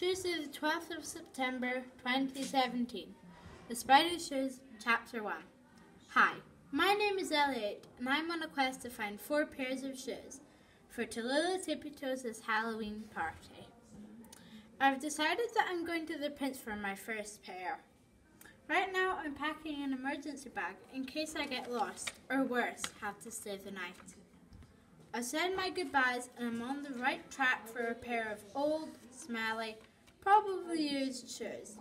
Tuesday the 12th of September 2017. The Spider Shoes, Chapter 1. Hi, my name is Elliot and I'm on a quest to find 4 pairs of shoes for Tallulah Tippy Toes' Halloween party. I've decided that I'm going to the Prince for my first pair. Right now I'm packing an emergency bag in case I get lost or worse, have to stay the night. I've said my goodbyes and I'm on the right track for a pair of old, smelly, probably used shoes.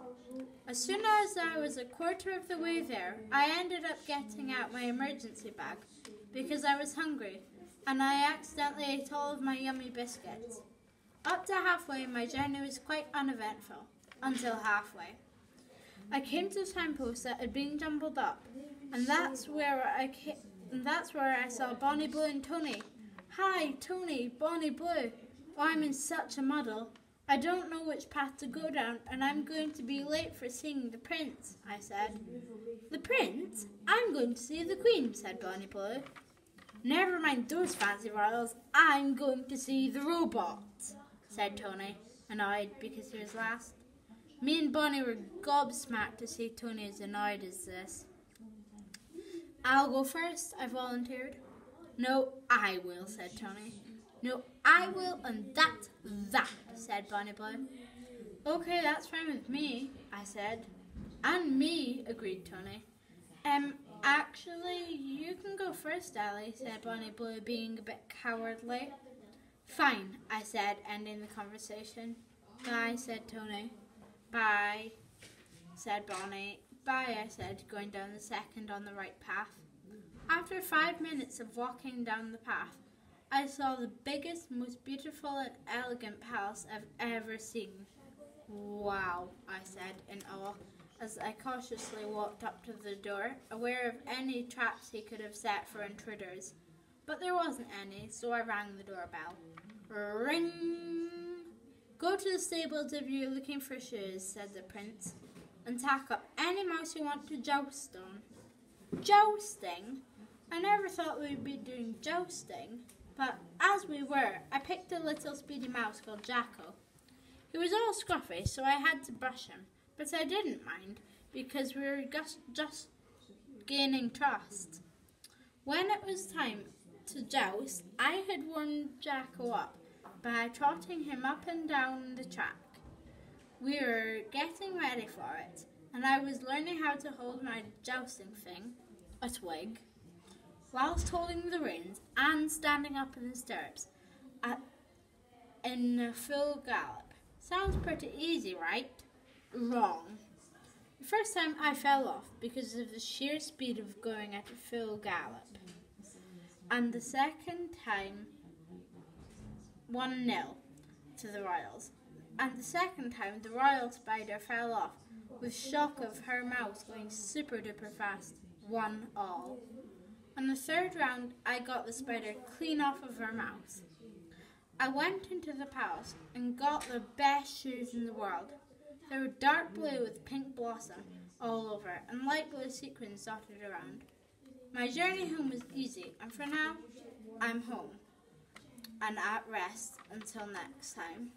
As soon as I was a quarter of the way there, I ended up getting out my emergency bag because I was hungry and I accidentally ate all of my yummy biscuits. Up to halfway, my journey was quite uneventful, until halfway. I came to a signpost that had been jumbled up, and that's where I saw Bonnie Blue and Tony. Hi, Tony, Bonnie Blue. Oh, I'm in such a muddle. I don't know which path to go down, and I'm going to be late for seeing the Prince, I said. The Prince? I'm going to see the Queen, said Bonnie Blue. Never mind those fancy royals, I'm going to see the robot, said Tony, annoyed because he was last. Me and Bonnie were gobsmacked to see Tony as annoyed as this. I'll go first, I volunteered. No, I will, said Tony. No, I will, and that's that, said Bonnie Blue. Okay, that's fine with me, I said. And me, agreed Tony. Actually, you can go first, Ellie, said Bonnie Blue, being a bit cowardly. Fine, I said, ending the conversation. Bye, said Tony. Bye, said Bonnie. Bye, I said, going down the second on the right path. After 5 minutes of walking down the path, I saw the biggest, most beautiful and elegant palace I've ever seen. Wow, I said in awe, as I cautiously walked up to the door, aware of any traps he could have set for intruders. But there wasn't any, so I rang the doorbell. Ring! Go to the stables if you're looking for shoes, said the Prince, and tack up any mouse you want to joust on. Jousting? I never thought we'd be doing jousting, but as we were, I picked a little speedy mouse called Jacko. He was all scruffy, so I had to brush him, but I didn't mind, because we were just gaining trust. When it was time to joust, I had warmed Jacko up by trotting him up and down the track. We were getting ready for it, and I was learning how to hold my jousting thing, a twig, whilst holding the reins and standing up in the stirrups in a full gallop. Sounds pretty easy, right? Wrong. The first time I fell off because of the sheer speed of going at a full gallop. And the second time, 1-0 to the Royals. And the second time, the Royal Spider fell off with shock of her mouse going super duper fast, 1-all. On the third round, I got the spider clean off of her mouse. I went into the palace and got the best shoes in the world. They were dark blue with pink blossom all over and light blue sequins dotted around. My journey home was easy, and for now, I'm home and at rest until next time.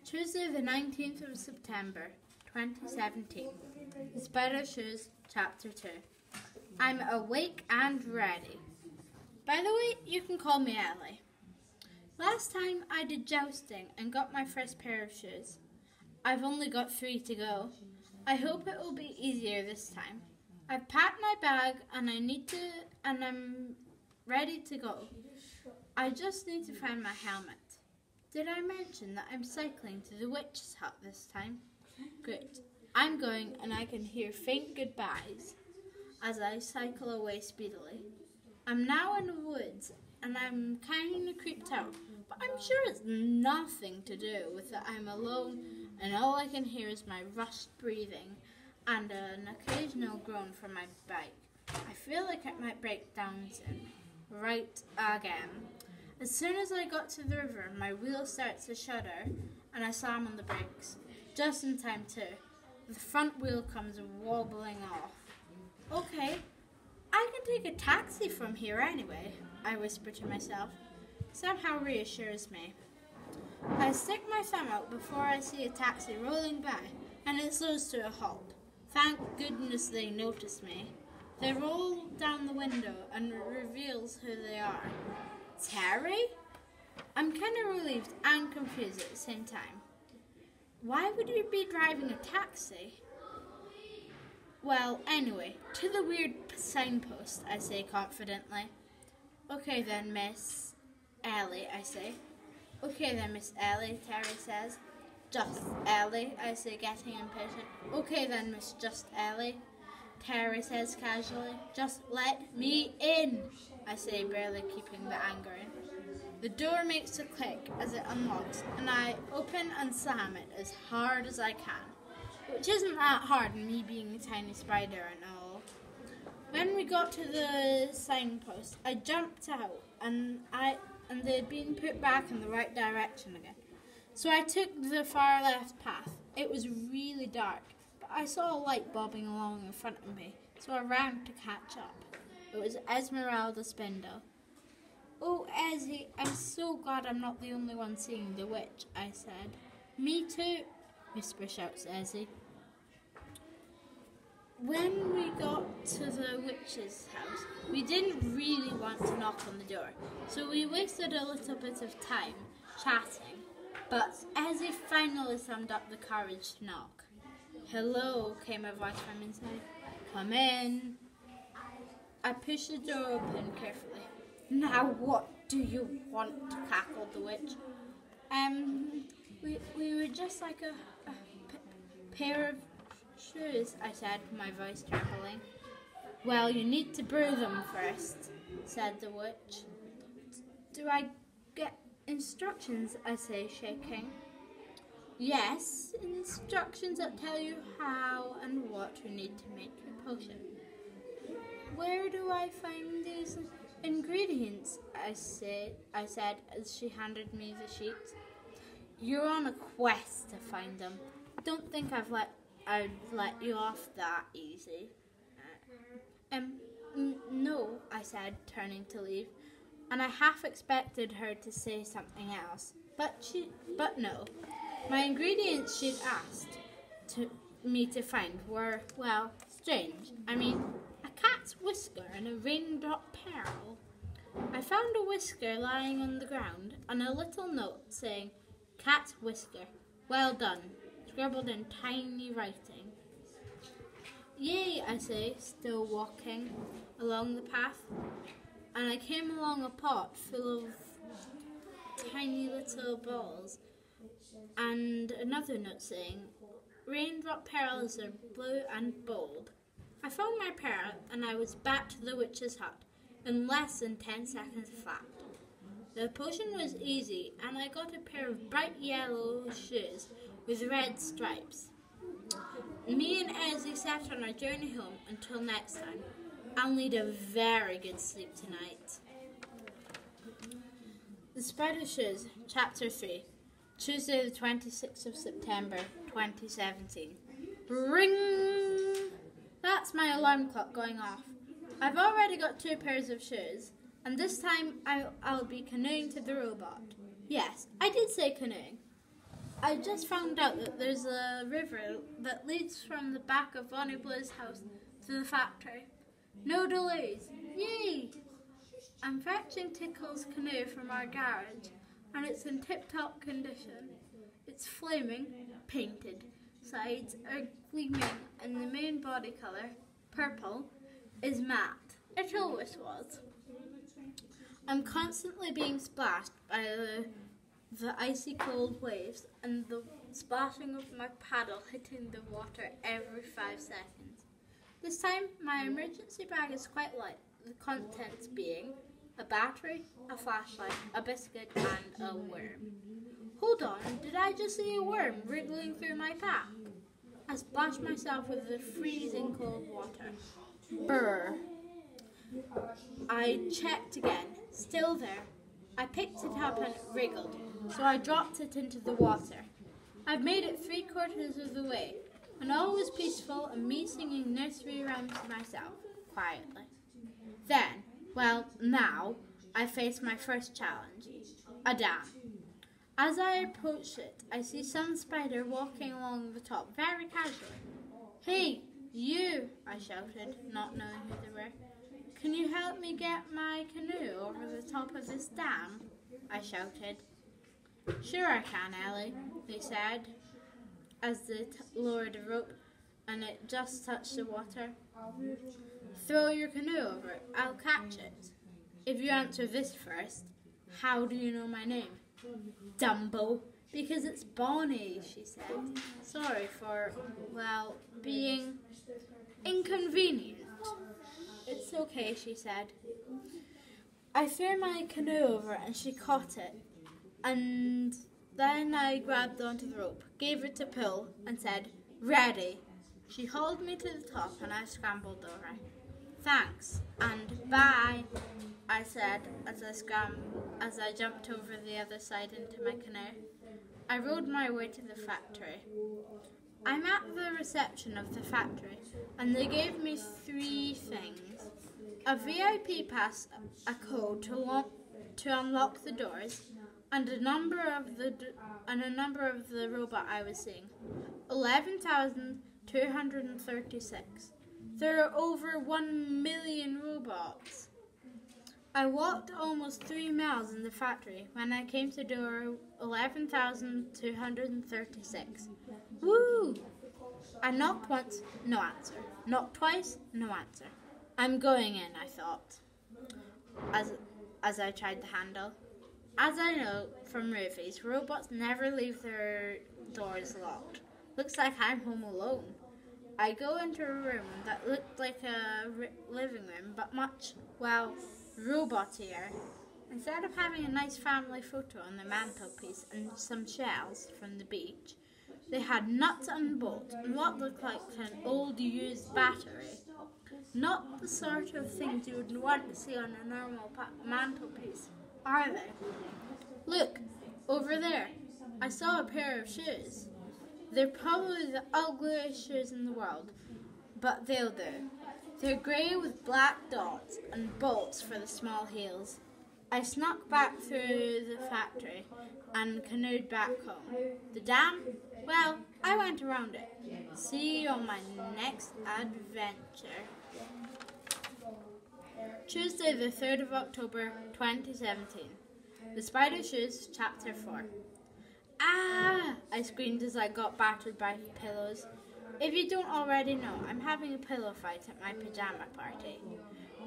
Tuesday the 19th of September, 2017. The Spider Shoes, Chapter 2. I'm awake and ready. By the way, you can call me Ellie. Last time I did jousting and got my first pair of shoes. I've only got 3 to go. I hope it will be easier this time. I've packed my bag and I'm ready to go. I just need to find my helmet. Did I mention that I'm cycling to the witch's hut this time? Great. I'm going and I can hear faint goodbyes as I cycle away speedily. I'm now in the woods and I'm kind of creeped out, but I'm sure it's nothing to do with that I'm alone and all I can hear is my rushed breathing and an occasional groan from my bike. I feel like it might break down soon. Right again. As soon as I got to the river, my wheel starts to shudder and I slam on the brakes. Just in time too. The front wheel comes wobbling off. Okay, I can take a taxi from here anyway, I whisper to myself. Somehow reassures me. I stick my thumb out before I see a taxi rolling by, and it slows to a halt. Thank goodness they notice me. They roll down the window and reveals who they are. Terry? I'm kind of relieved and confused at the same time. Why would you be driving a taxi? Well, anyway, to the weird signpost, I say confidently. Okay then, Miss Ellie, I say. Okay then, Miss Ellie, Terry says. Just Ellie, I say, getting impatient. Okay then, Miss Just Ellie, Terry says casually. Just let me in, I say, barely keeping the anger in. The door makes a click as it unlocks, and I open and slam it as hard as I can, which isn't that hard, me being a tiny spider and all. When we got to the signpost, I jumped out, and they'd been put back in the right direction again. So I took the far left path. It was really dark, but I saw a light bobbing along in front of me, so I ran to catch up. It was Esmeralda Spindle. Oh, Ezzy, I'm so glad I'm not the only one seeing the witch, I said. Me too, Whisper shouts Ezzy. When we got to the witch's house, we didn't really want to knock on the door, so we wasted a little bit of time chatting. But Ezzy finally summed up the courage to knock. Hello, came a voice from inside. Come in. I pushed the door open carefully. Now what do you want? Cackled the witch. We were just like a pair of shoes, I said, my voice trembling. Well, you need to brew them first, said the witch. Do I get instructions? I say, shaking. Yes, instructions that tell you how and what you need to make your potion. Where do I find these ingredients? I said as she handed me the sheets. You're on a quest to find them. Don't think I'd let you off that easy. No, I said, turning to leave, and I half expected her to say something else, but no. My ingredients she'd asked me to find were, well, strange. I mean, a cat's whisker and a raindrop pearl. I found a whisker lying on the ground and a little note saying, Cat's whisker, well done, scribbled in tiny writing. Yay, I say, still walking along the path, and I came along a pot full of tiny little balls, and another note saying, Raindrop pearls are blue and bold. I found my pearl, and I was back to the witch's hut in less than 10 seconds flat. The potion was easy, and I got a pair of bright yellow shoes with red stripes. Me and Ezzy sat on our journey home until next time. I'll need a very good sleep tonight. The Spider Shoes, Chapter 3, Tuesday the 26th of September, 2017. Ring! That's my alarm clock going off. I've already got 2 pairs of shoes, and this time I'll be canoeing to the robot. Yes, I did say canoeing. I just found out that there's a river that leads from the back of Bonnie Blue's house to the factory. No delays. Yay! I'm fetching Tickle's canoe from our garage, and it's in tip-top condition. It's flaming, painted, sides are gleaming, and the main body colour, purple, is matte. It always was. I'm constantly being splashed by the icy cold waves and the splashing of my paddle hitting the water every 5 seconds. This time, my emergency bag is quite light, the contents being a battery, a flashlight, a biscuit, and a worm. Hold on, did I just see a worm wriggling through my pack? I splashed myself with the freezing cold water. Brr. I checked again, still there. I picked it up and it wriggled, so I dropped it into the water. I've made it 3/4 of the way, and all was peaceful and me singing nursery rhymes to myself, quietly. Then, well, now, I face my first challenge, a dam. As I approached it, I see some spider walking along the top, very casually. "Hey, you!" I shouted, not knowing who they were. "Can you help me get my canoe over the top of this dam?" I shouted. "Sure I can, Ellie," they said, as they lowered the rope and it just touched the water. "Throw your canoe over it, I'll catch it. If you answer this first, how do you know my name?" "Dumbo." "Because it's Bonnie," she said. "Sorry for, well, being inconvenient." "It's okay," she said. I threw my canoe over and she caught it. And then I grabbed onto the rope, gave it a pull, and said, "Ready." She hauled me to the top and I scrambled over. "Thanks, and bye," I said as I jumped over the other side into my canoe. I rowed my way to the factory. I'm at the reception of the factory, and they gave me 3 things: a VIP pass, a code to unlock the doors, and a number of the robot I was seeing. 11,236. There are over 1 million robots. I walked almost 3 miles in the factory when I came to door 11,236. Woo! I knocked once, no answer. Knocked twice, no answer. I'm going in, I thought, as I tried the handle. As I know from movies, robots never leave their doors locked. Looks like I'm home alone. I go into a room that looked like a living room, but much, well, robotier. Instead of having a nice family photo on the mantelpiece and some shells from the beach, they had nuts and bolts and what looked like an old used battery. Not the sort of things you would want to see on a normal mantelpiece, are they? Look, over there. I saw a pair of shoes. They're probably the ugliest shoes in the world, but they'll do. They're grey with black dots and bolts for the small heels. I snuck back through the factory and canoed back home. The dam? Well, I went around it. See you on my next adventure. Tuesday, the 3rd of October, 2017. The Spider Shoes, Chapter 4. "Ah!" I screamed as I got battered by pillows. If you don't already know, I'm having a pillow fight at my pajama party.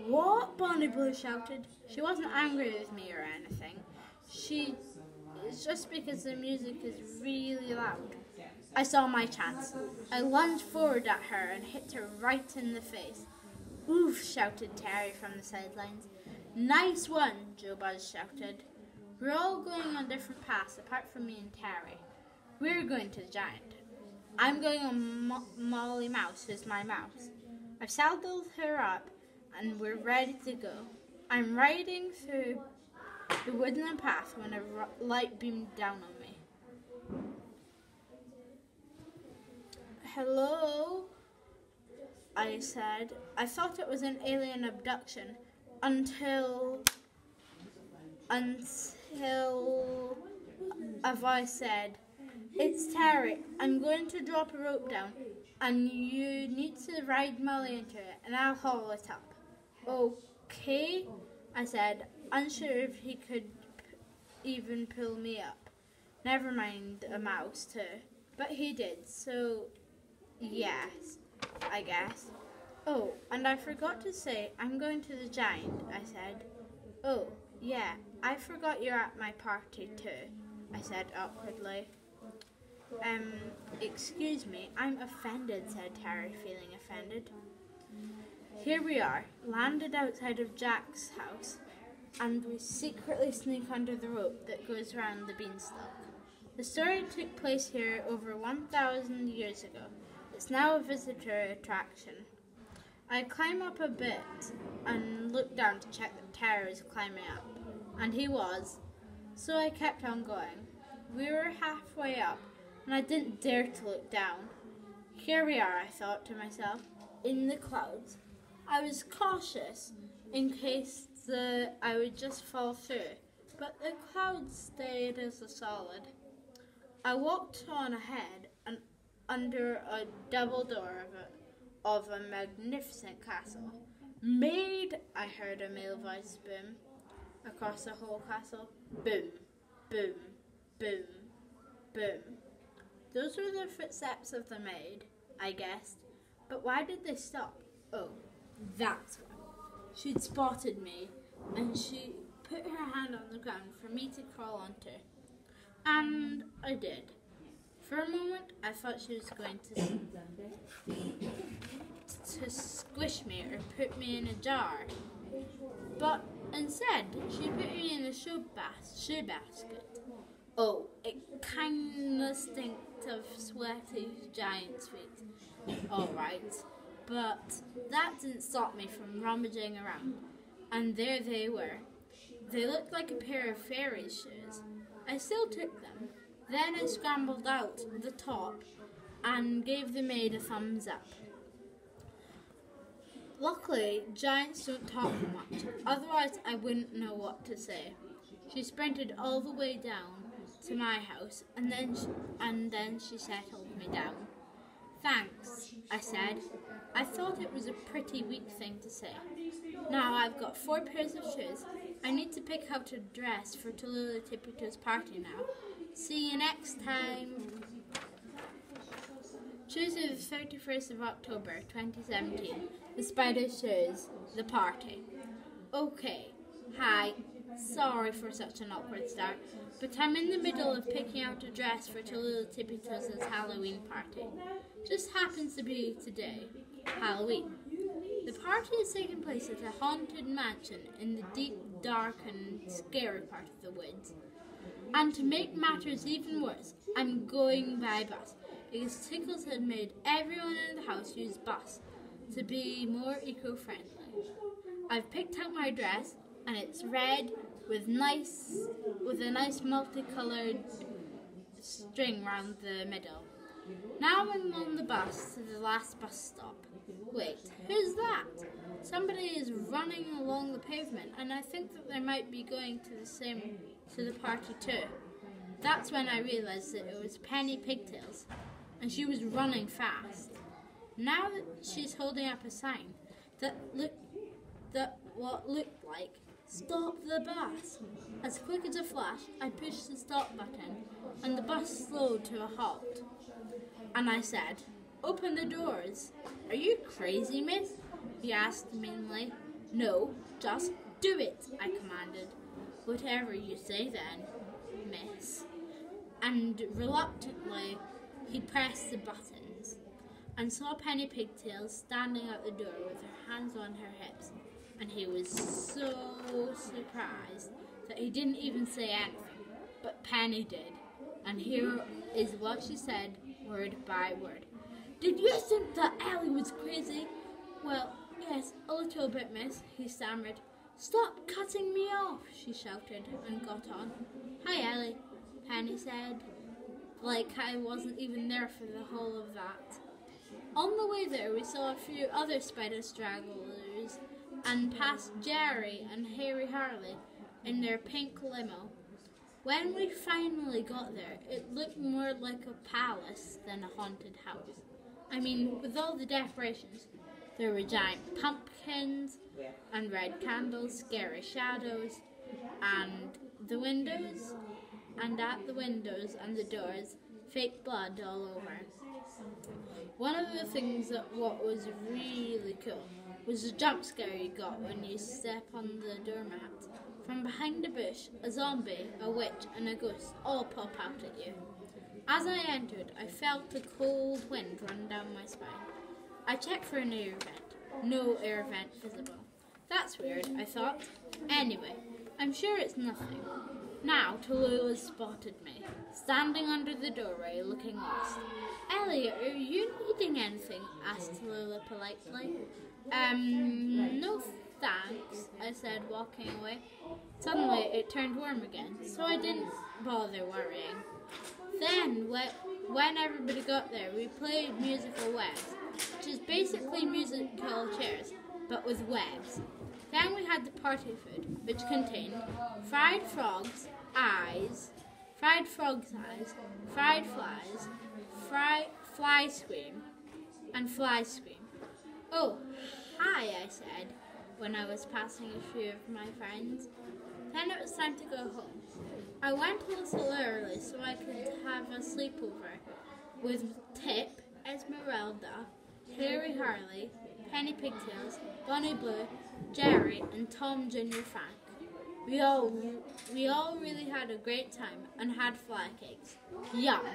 "What?" Bonnie Blue shouted. She wasn't angry with me or anything. It's just because the music is really loud. I saw my chance. I lunged forward at her and hit her right in the face. "Oof," shouted Terry from the sidelines. "Nice one," Joe Buzz shouted. We're all going on different paths apart from me and Terry. We're going to the giant. I'm going on Molly Mouse, who's my mouse. I've saddled her up and we're ready to go. I'm riding through the woodland path when a light beamed down on me. "Hello?" I said. I thought it was an alien abduction until a voice said, "It's Terry. I'm going to drop a rope down and you need to ride Molly into it and I'll haul it up." "Okay," I said, unsure if he could even pull me up. Never mind a mouse too. But he did, so yes, I guess. "Oh, and I forgot to say I'm going to the giant," I said. "Oh, yeah, I forgot you're at my party too," I said awkwardly. Excuse me, I'm offended," said Terry, feeling offended. Here we are, landed outside of Jack's house, and we secretly sneak under the rope that goes around the beanstalk. The story took place here over 1,000 years ago. It's now a visitor attraction. I climb up a bit and look down to check that Terry was climbing up, and he was, so I kept on going. We were halfway up, and I didn't dare to look down. Here we are, I thought to myself, in the clouds. I was cautious in case I would just fall through, but the clouds stayed as a solid. I walked on ahead and under a double door of a magnificent castle. Maid, I heard a male voice boom across the whole castle. Boom, boom, boom, boom. Those were the footsteps of the maid, I guessed. But why did they stop? Oh, that's why. She'd spotted me, and she put her hand on the ground for me to crawl onto. And I did. For a moment, I thought she was going to squish me or put me in a jar. But instead, she put me in a shoe basket. Oh, it kinda stinked of sweaty giant's feet. Alright, but that didn't stop me from rummaging around. And there they were. They looked like a pair of fairy shoes. I still took them. Then I scrambled out the top and gave the maid a thumbs up. Luckily, giants don't talk much, otherwise I wouldn't know what to say. She sprinted all the way down to my house, and then she settled me down. Thanks, I said. I thought it was a pretty weak thing to say. Now I've got 4 pairs of shoes. I need to pick out a dress for Tallulah Tippito's party now. See you next time. Tuesday the 31st of October 2017. The Spider shows the party. Okay, hi. Sorry for such an awkward start, but I'm in the middle of picking out a dress for Tallulah Tippito's Halloween party. Just happens to be today, Halloween. The party is taking place at a haunted mansion in the deep, dark and scary part of the woods. And to make matters even worse, I'm going by bus, because Tickles had made everyone in the house use bus to be more eco-friendly. I've picked out my dress, and it's red with a nice multicolored string round the middle. Now I'm on the bus to the last bus stop. Wait, who's that? Somebody is running along the pavement, and I think that they might be going to the party too. That's when I realised that it was Penny Pigtails, and she was running fast. Now that she's holding up a sign that looked like "Stop the bus." As quick as a flash, I pushed the stop button, and the bus slowed to a halt. And I said, "Open the doors." "Are you crazy, miss?" he asked meanly. "No, just do it," I commanded. "Whatever you say then, miss." And reluctantly, he pressed the buttons and saw Penny Pigtails standing at the door with her hands on her hips. And he was so surprised that he didn't even say anything, but Penny did. And here is what she said, word by word. "Did you think that Ellie was crazy?" "Well, yes, a little bit, miss," he stammered. "Stop cutting me off," she shouted and got on. "Hi, Ellie," Penny said, like I wasn't even there for the whole of that. On the way there, we saw a few other spider stragglers and passed Jerry and Harry Harley in their pink limo. When we finally got there, it looked more like a palace than a haunted house. I mean, with all the decorations, there were giant pumpkins and red candles, scary shadows, and the windows, and at the windows and the doors, fake blood all over. One of the things that what was really cool was the jump scare you got when you step on the doormat. From behind a bush, a zombie, a witch, and a ghost all pop out at you. As I entered, I felt a cold wind run down my spine. I checked for an air vent. No air vent visible. That's weird, I thought. Anyway, I'm sure it's nothing. Now Tallulah spotted me, standing under the doorway looking lost. "Ellie, are you needing anything?" asked Tallulah politely. No thanks," I said, walking away. Suddenly it turned warm again, so I didn't bother worrying. Then, when everybody got there, we played musical webs, which is basically musical chairs, but with webs. Then we had the party food, which contained fried frog's eyes, fried fly scream, and fly scream. "Oh, hi," I said when I was passing a few of my friends. Then it was time to go home. I went a little early so I could have a sleepover with Tip, Esmeralda, Harry Harley, Penny Pigtails, Bonnie Blue, Jerry, and Tom Jr. Frank. We all really had a great time and had fly cakes. Yum!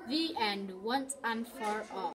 The end, once and for all.